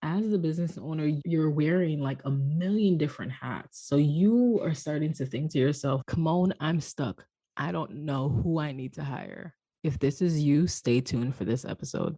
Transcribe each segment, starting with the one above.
As the business owner, you're wearing like a million different hats. So you are starting to think to yourself, come on, I'm stuck. I don't know who I need to hire. If this is you, stay tuned for this episode.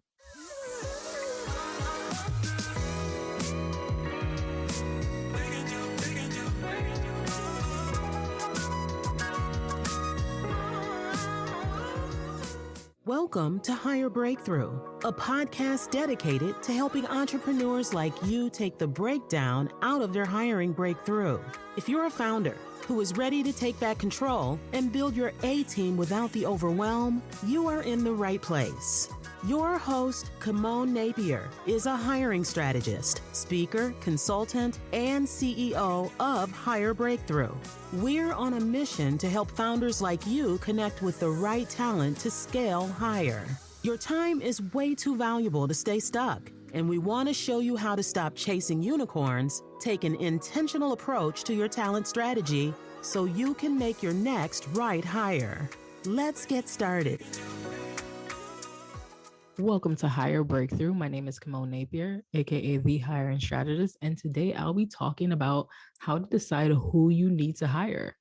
Welcome to Hire Breakthrough, a podcast dedicated to helping entrepreneurs like you take the breakdown out of their hiring breakthrough. If you're a founder who is ready to take back control and build your A-team without the overwhelm, you are in the right place. Your host, Kimon Napier, is a hiring strategist, speaker, consultant, and CEO of Hire Breakthrough. We're on a mission to help founders like you connect with the right talent to scale higher. Your time is way too valuable to stay stuck, and we want to show you how to stop chasing unicorns, take an intentional approach to your talent strategy, so you can make your next right hire. Let's get started. Welcome to Hire Breakthrough. My name is Kimon Napier, aka the Hiring Strategist, and today I'll be talking about how to decide who you need to hire.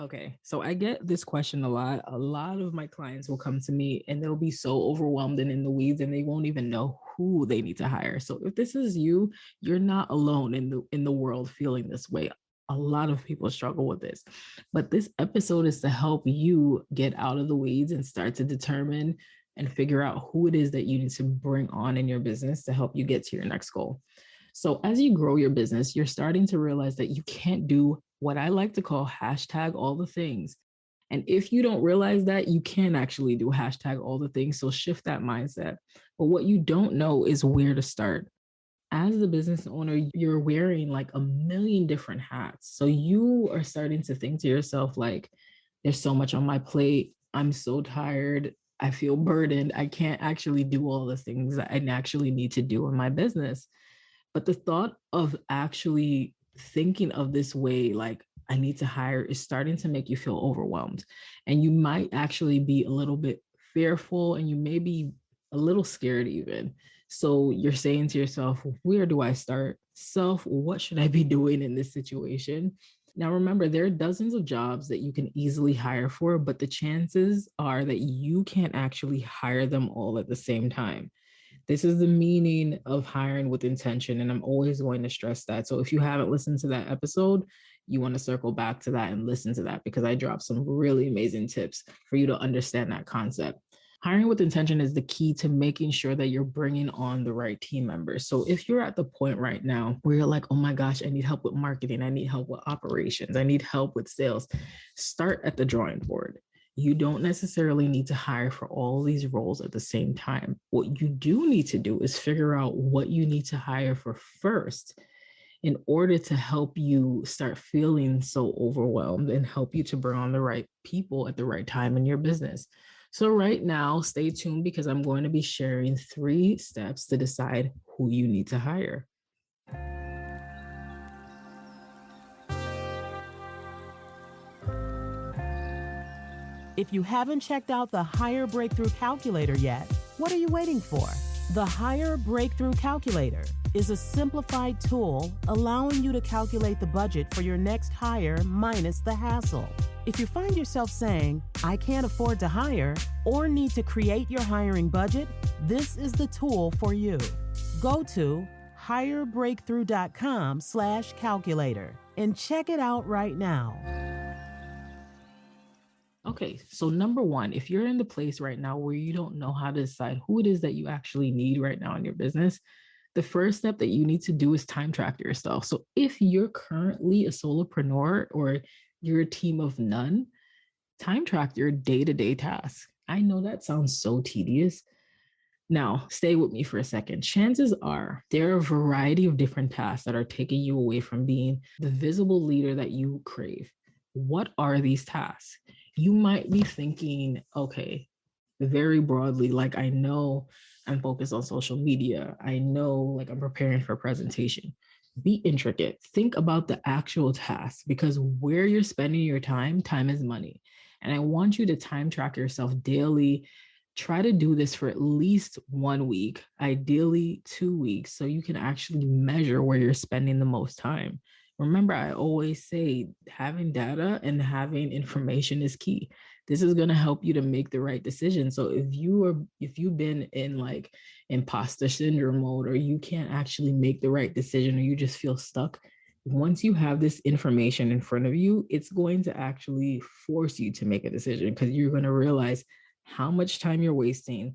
Okay, so I get this question a lot. A lot of my clients will come to me and they'll be so overwhelmed and in the weeds and they won't even know who they need to hire. So if this is you, you're not alone in the world feeling this way. A lot of people struggle with this. But this episode is to help you get out of the weeds and start to determine and figure out who it is that you need to bring on in your business to help you get to your next goal. So as you grow your business, you're starting to realize that you can't do what I like to call hashtag all the things. And if you don't realize that, you can actually do hashtag all the things. So shift that mindset. But what you don't know is where to start. As the business owner, you're wearing like a million different hats. So you are starting to think to yourself, like, there's so much on my plate. I'm so tired. I feel burdened. I can't actually do all the things that I actually need to do in my business. But the thought of actually thinking of this way, like I need to hire, is starting to make you feel overwhelmed. And you might actually be a little bit fearful and you may be a little scared even. So you're saying to yourself, where do I start? What should I be doing in this situation? Now, remember, there are dozens of jobs that you can easily hire for, but the chances are that you can't actually hire them all at the same time. This is the meaning of hiring with intention. And I'm always going to stress that. So if you haven't listened to that episode, you want to circle back to that and listen to that because I dropped some really amazing tips for you to understand that concept. Hiring with intention is the key to making sure that you're bringing on the right team members. So if you're at the point right now where you're like, oh my gosh, I need help with marketing, I need help with operations, I need help with sales, start at the drawing board. You don't necessarily need to hire for all these roles at the same time. What you do need to do is figure out what you need to hire for first in order to help you start feeling so overwhelmed and help you to bring on the right people at the right time in your business. So right now, stay tuned because I'm going to be sharing 3 steps to decide who you need to hire. If you haven't checked out the Hire Breakthrough Calculator yet, what are you waiting for? The Hire Breakthrough Calculator is a simplified tool allowing you to calculate the budget for your next hire minus the hassle. If you find yourself saying, I can't afford to hire, or need to create your hiring budget, this is the tool for you. Go to hirebreakthrough.com/calculator and check it out right now. Okay, so number 1, if you're in the place right now where you don't know how to decide who it is that you actually need right now in your business, the first step that you need to do is time track yourself. So if you're currently a solopreneur or you're a team of none, time track your day-to-day tasks. I know that sounds so tedious. Now, stay with me for a second. Chances are there are a variety of different tasks that are taking you away from being the visible leader that you crave. What are these tasks? You might be thinking, okay, very broadly, like I know I'm focused on social media. I know like I'm preparing for a presentation. Be intricate. Think about the actual task because where you're spending your time is money. And I want you to time track yourself daily. Try to do this for at least 1 week, ideally 2 weeks, so you can actually measure where you're spending the most time. Remember, I always say having data and having information is key. This is going to help you to make the right decision. So if you've been in like imposter syndrome mode, or you can't actually make the right decision, or you just feel stuck, once you have this information in front of you, it's going to actually force you to make a decision, because you're going to realize how much time you're wasting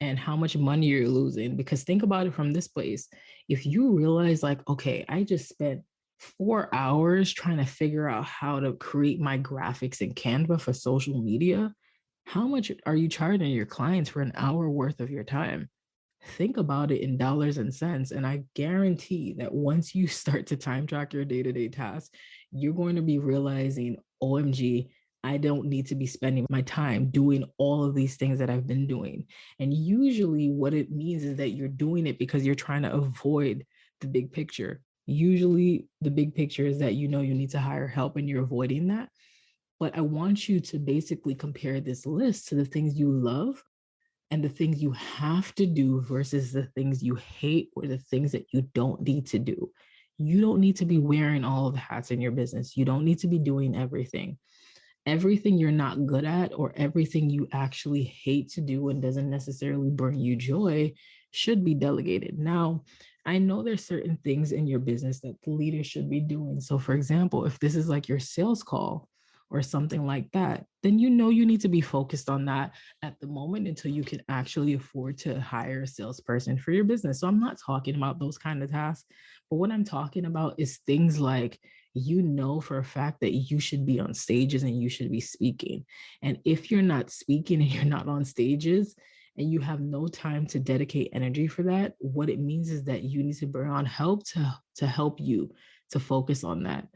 and how much money you're losing. Because think about it from this place. If you realize, like, okay, I just spent 4 hours trying to figure out how to create my graphics in Canva for social media, how much are you charging your clients for an hour worth of your time? Think about it in dollars and cents. And I guarantee that once you start to time track your day to day tasks, you're going to be realizing, OMG, I don't need to be spending my time doing all of these things that I've been doing. And usually, what it means is that you're doing it because you're trying to avoid the big picture. Usually, the big picture is that you know you need to hire help and you're avoiding that. But I want you to basically compare this list to the things you love and the things you have to do versus the things you hate or the things that you don't need to do. You don't need to be wearing all of the hats in your business. You don't need to be doing everything. Everything you're not good at or everything you actually hate to do and doesn't necessarily bring you joy should be delegated. Now, I know there's certain things in your business that the leader should be doing. So, for example, if this is like your sales call or something like that, then you know you need to be focused on that at the moment until you can actually afford to hire a salesperson for your business. So, I'm not talking about those kind of tasks, but what I'm talking about is things like, you know for a fact that you should be on stages and you should be speaking. And if you're not speaking and you're not on stages and you have no time to dedicate energy for that, what it means is that you need to bring on help to help you to focus on that.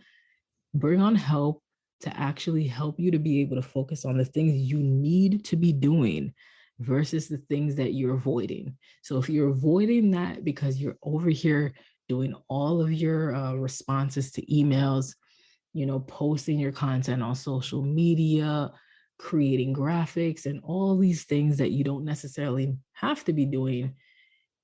Bring on help to actually help you to be able to focus on the things you need to be doing versus the things that you're avoiding. So if you're avoiding that because you're over here doing all of your responses to emails, posting your content on social media, creating graphics, and all these things that you don't necessarily have to be doing,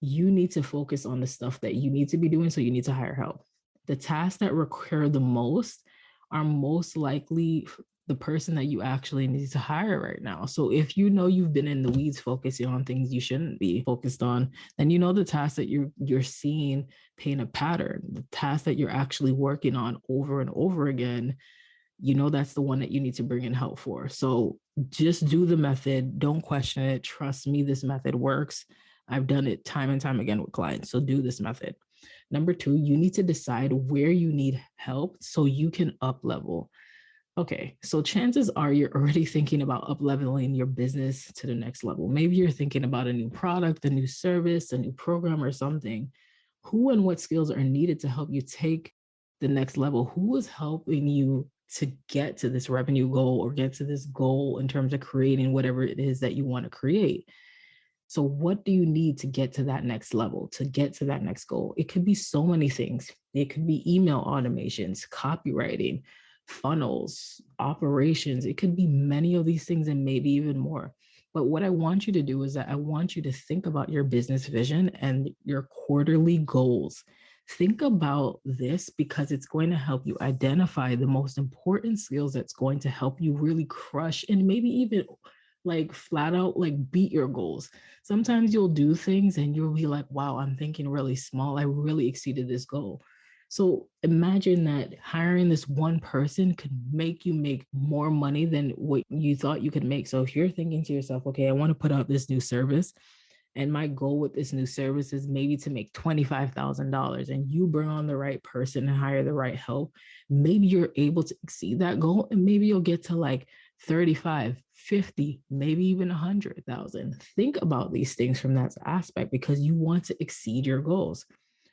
you need to focus on the stuff that you need to be doing. So you need to hire help. The tasks that require the most are most likely the person that you actually need to hire right now. So if you know you've been in the weeds focusing on things you shouldn't be focused on, then you know the task that you're seeing paint a pattern, the task that you're actually working on over and over again, that's the one that you need to bring in help for. So just do the method. Don't question it. Trust me, this method works. I've done it time and time again with clients. So do this method. Number 2, you need to decide where you need help so you can up level. Okay, so chances are you're already thinking about up leveling your business to the next level. Maybe you're thinking about a new product, a new service, a new program, or something. Who and what skills are needed to help you take the next level? Who is helping you to get to this revenue goal or get to this goal in terms of creating whatever it is that you want to create? So what do you need to get to that next level, to get to that next goal? It could be so many things. It could be email automations, copywriting, funnels, operations. It could be many of these things and maybe even more. But what I want you to do is that I want you to think about your business vision and your quarterly goals. Think about this because it's going to help you identify the most important skills that's going to help you really crush and maybe even like flat out like beat your goals. Sometimes you'll do things and you'll be like, wow, I'm thinking really small. I really exceeded this goal. So imagine that hiring this one person could make you make more money than what you thought you could make. So if you're thinking to yourself, okay, I want to put out this new service, and my goal with this new service is maybe to make $25,000, and you bring on the right person and hire the right help, maybe you're able to exceed that goal, and maybe you'll get to like 35, 50, maybe even 100,000. Think about these things from that aspect because you want to exceed your goals.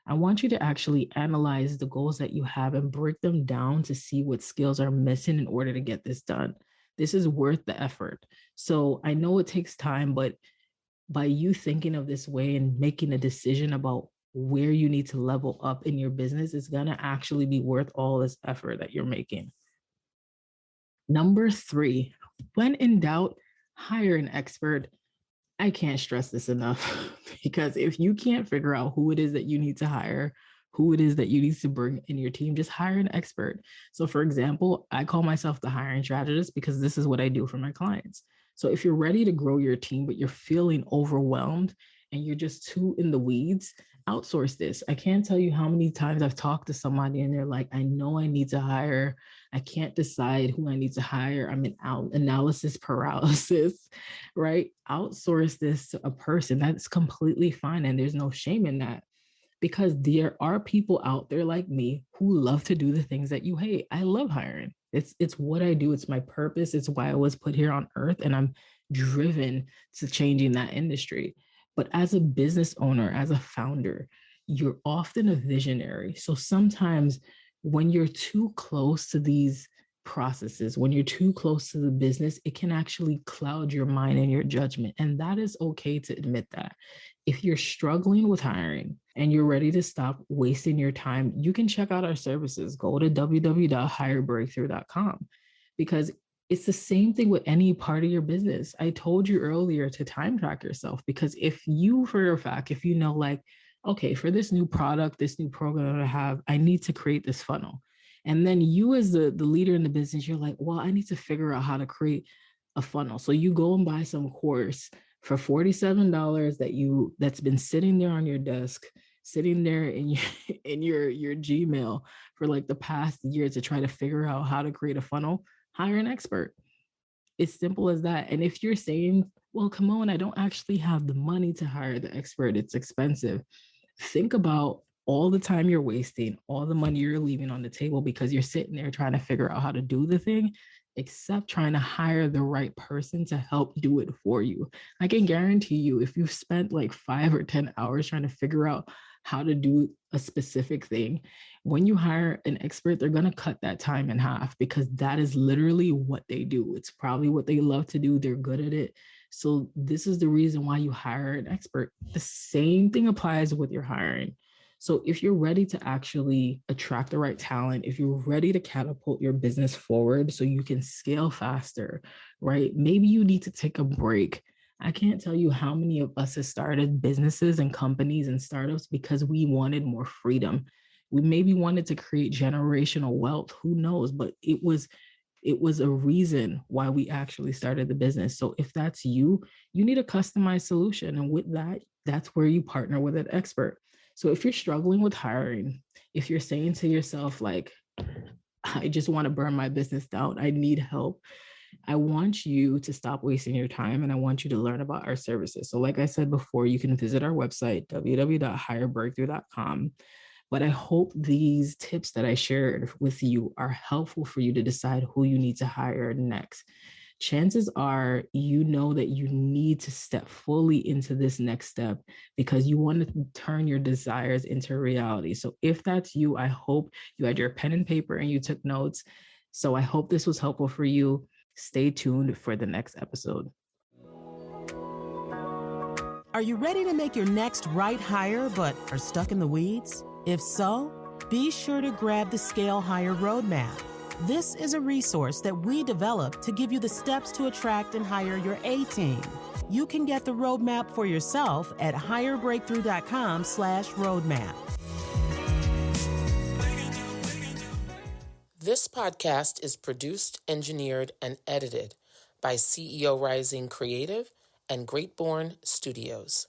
I want you to actually analyze the goals that you have and break them down to see what skills are missing in order to get this done. This is worth the effort. So I know it takes time, but by you thinking of this way and making a decision about where you need to level up in your business, it's going to actually be worth all this effort that you're making. Number 3, when in doubt, hire an expert. I can't stress this enough because if you can't figure out who it is that you need to hire, who it is that you need to bring in your team, just hire an expert. So, for example, I call myself the hiring strategist because this is what I do for my clients. So, if you're ready to grow your team, but you're feeling overwhelmed and you're just too in the weeds, outsource this. I can't tell you how many times I've talked to somebody and they're like, I know I need to hire. I can't decide who I need to hire. I'm in analysis paralysis, right? Outsource this to a person. That's completely fine. And there's no shame in that because there are people out there like me who love to do the things that you hate. I love hiring. It's what I do. It's my purpose. It's why I was put here on earth and I'm driven to changing that industry. But as a business owner, as a founder, you're often a visionary. So sometimes when you're too close to these processes, when you're too close to the business, it can actually cloud your mind and your judgment. And that is okay to admit that. If you're struggling with hiring and you're ready to stop wasting your time, you can check out our services. Go to www.hirebreakthrough.com because it's the same thing with any part of your business. I told you earlier to time track yourself because if you, for a fact, if you know, like, okay, for this new product, this new program that I have, I need to create this funnel. And then you, as the leader in the business, you're like, well, I need to figure out how to create a funnel. So you go and buy some course for $47 that's been sitting there on your desk, sitting there in your Gmail for like the past year to try to figure out how to create a funnel. Hire an expert. It's simple as that. And if you're saying, well, come on, I don't actually have the money to hire the expert, it's expensive. Think about all the time you're wasting, all the money you're leaving on the table because you're sitting there trying to figure out how to do the thing, except trying to hire the right person to help do it for you. I can guarantee you, if you've spent like 5 or 10 hours trying to figure out how to do a specific thing, when you hire an expert, they're going to cut that time in half because that is literally what they do. It's probably what they love to do. They're good at it. So this is the reason why you hire an expert. The same thing applies with your hiring. So if you're ready to actually attract the right talent, if you're ready to catapult your business forward so you can scale faster, right? Maybe you need to take a break. I can't tell you how many of us have started businesses and companies and startups because we wanted more freedom. We maybe wanted to create generational wealth, who knows, but it was a reason why we actually started the business. So if that's you, you need a customized solution. And with that, that's where you partner with an expert. So if you're struggling with hiring, if you're saying to yourself, like, I just want to burn my business down, I need help, I want you to stop wasting your time and I want you to learn about our services. So like I said before, you can visit our website, www.hirebreakthrough.com. But I hope these tips that I shared with you are helpful for you to decide who you need to hire next. Chances are you know that you need to step fully into this next step because you want to turn your desires into reality. So if that's you, I hope you had your pen and paper and you took notes. So I hope this was helpful for you. Stay tuned for the next episode. Are you ready to make your next right hire but are stuck in the weeds? If so, be sure to grab the Scale Hire Roadmap. This is a resource that we developed to give you the steps to attract and hire your A-team. You can get the roadmap for yourself at hirebreakthrough.com/roadmap. This podcast is produced, engineered, and edited by CEO Rising Creative and Great Born Studios.